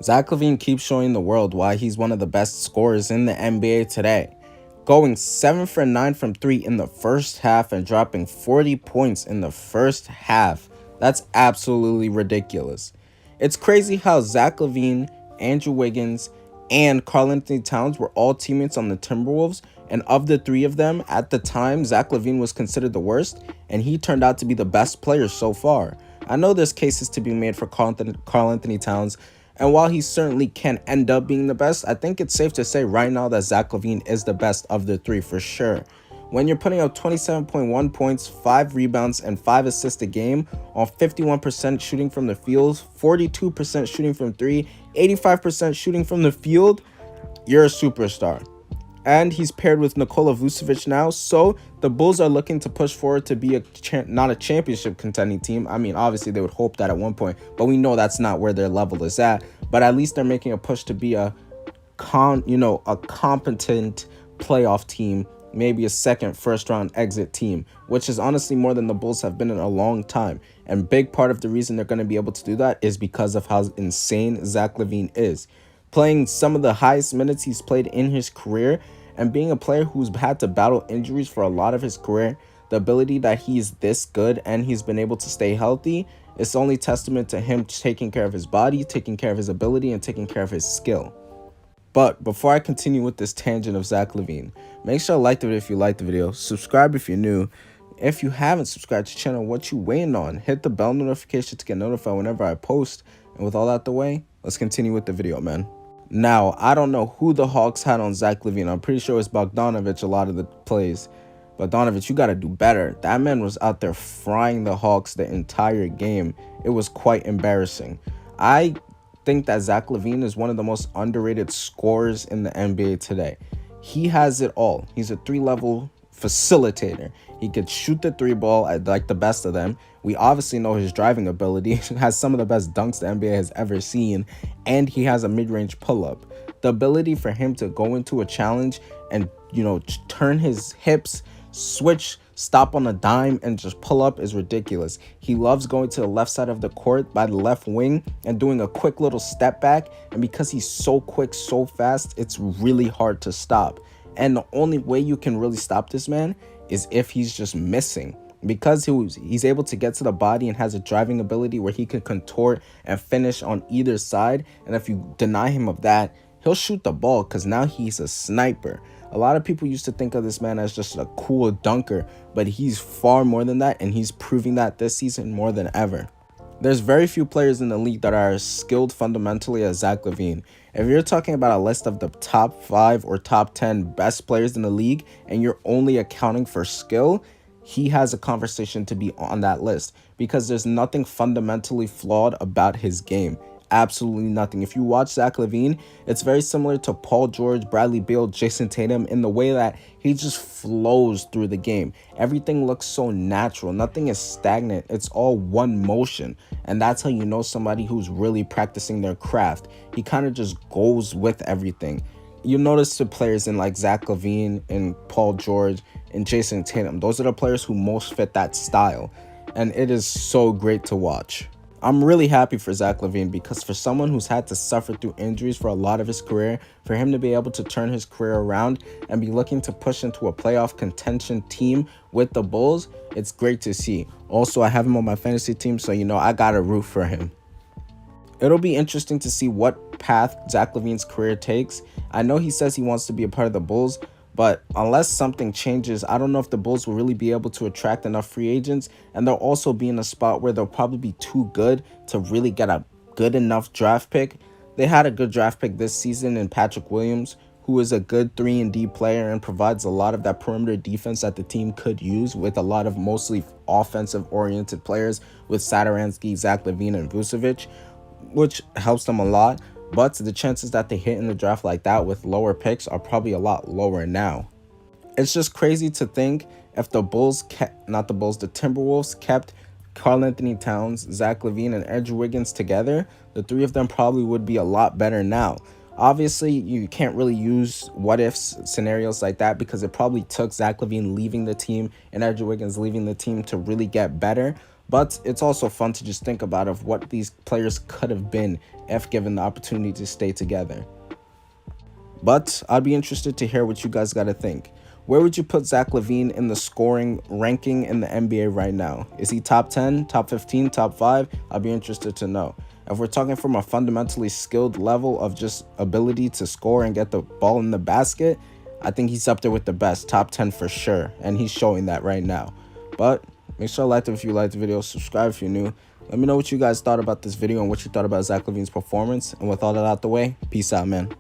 Zach Lavine keeps showing the world why he's one of the best scorers in the NBA today, going 7 for 9 from 3 in the first half and dropping 40 points in the first half. That's absolutely ridiculous. It's crazy how Zach Lavine, Andrew Wiggins, and Karl-Anthony Towns were all teammates on the Timberwolves, and of the three of them, at the time, Zach Lavine was considered the worst, and he turned out to be the best player so far. I know there's cases to be made for Karl-Anthony Towns, and while he certainly can end up being the best, I think it's safe to say right now that Zach Lavine is the best of the three for sure. When you're putting up 27.1 points, 5 rebounds, and 5 assists a game on 51% shooting from the field, 42% shooting from 3, 85% shooting from the field, you're a superstar. And he's paired with Nikola Vucevic now, so the Bulls are looking to push forward to be not a championship contending team. I mean, obviously they would hope that at one point, but we know that's not where their level is at. But at least they're making a push to be a competent playoff team, maybe a second first round exit team, which is honestly more than the Bulls have been in a long time. And big part of the reason they're going to be able to do that is because of how insane Zach Lavine is. Playing some of the highest minutes he's played in his career, and being a player who's had to battle injuries for a lot of his career, the ability that he's this good and he's been able to stay healthy, it's only testament to him taking care of his body, taking care of his ability, and taking care of his skill. But before I continue with this tangent of Zach Lavine, make sure to like the video if you like the video, subscribe if you're new. If you haven't subscribed to the channel, what you waiting on? Hit the bell notification to get notified whenever I post. And with all that out the way, let's continue with the video, man. Now, I don't know who the Hawks had on Zach Lavine. I'm pretty sure it's Bogdanovic a lot of the plays. Bogdanovic, you got to do better. That man was out there frying the Hawks the entire game. It was quite embarrassing. I think that Zach Lavine is one of the most underrated scorers in the NBA today. He has it all. He's a 3-level facilitator. He could shoot the 3-ball at like the best of them. We obviously know his driving ability. He has some of the best dunks the NBA has ever seen, and he has a mid-range pull-up. The ability for him to go into a challenge and, turn his hips, switch, stop on a dime, and just pull up is ridiculous. He loves going to the left side of the court by the left wing and doing a quick little step back, and because he's so quick, so fast, it's really hard to stop. And the only way you can really stop this man is if he's just missing, because he's able to get to the body and has a driving ability where he can contort and finish on either side. And if you deny him of that, he'll shoot the ball because now he's a sniper. A lot of people used to think of this man as just a cool dunker, but he's far more than that, and he's proving that this season more than ever. There's very few players in the league that are as skilled fundamentally as Zach Lavine. If you're talking about a list of the top 5 or top 10 best players in the league and you're only accounting for skill, he has a conversation to be on that list, because there's nothing fundamentally flawed about his game. Absolutely nothing. If you watch Zach Lavine, it's very similar to Paul George, Bradley Beal, Jason Tatum, in the way that he just flows through the game. Everything looks so natural. Nothing is stagnant. It's all one motion. And that's how you know somebody who's really practicing their craft. He kind of just goes with everything. You notice the players in like Zach Lavine and Paul George and Jason Tatum. Those are the players who most fit that style. And it is so great to watch. I'm really happy for Zach Lavine, because for someone who's had to suffer through injuries for a lot of his career, for him to be able to turn his career around and be looking to push into a playoff contention team with the Bulls, it's great to see. Also, I have him on my fantasy team, so I gotta root for him. It'll be interesting to see what path Zach Lavine's career takes. I know he says he wants to be a part of the Bulls, but unless something changes, I don't know if the Bulls will really be able to attract enough free agents, and they'll also be in a spot where they'll probably be too good to really get a good enough draft pick. They had a good draft pick this season in Patrick Williams, who is a good 3-and-D player and provides a lot of that perimeter defense that the team could use, with a lot of mostly offensive-oriented players with Satoransky, Zach Lavine, and Vucevic, which helps them a lot. But the chances that they hit in the draft like that with lower picks are probably a lot lower now. It's just crazy to think if the Timberwolves kept Karl-Anthony Towns, Zach Lavine, and Andrew Wiggins together, the three of them probably would be a lot better now. Obviously, you can't really use what-ifs scenarios like that, because it probably took Zach Lavine leaving the team and Andrew Wiggins leaving the team to really get better. But it's also fun to just think about of what these players could have been if given the opportunity to stay together. But I'd be interested to hear what you guys got to think. Where would you put Zach Lavine in the scoring ranking in the NBA right now? Is he top 10, top 15, top 5? I'd be interested to know. If we're talking from a fundamentally skilled level of just ability to score and get the ball in the basket, I think he's up there with the best, top 10 for sure, and he's showing that right now. But make sure to like it if you liked the video, subscribe if you're new. Let me know what you guys thought about this video and what you thought about Zach Lavine's performance. And with all that out the way, peace out, man.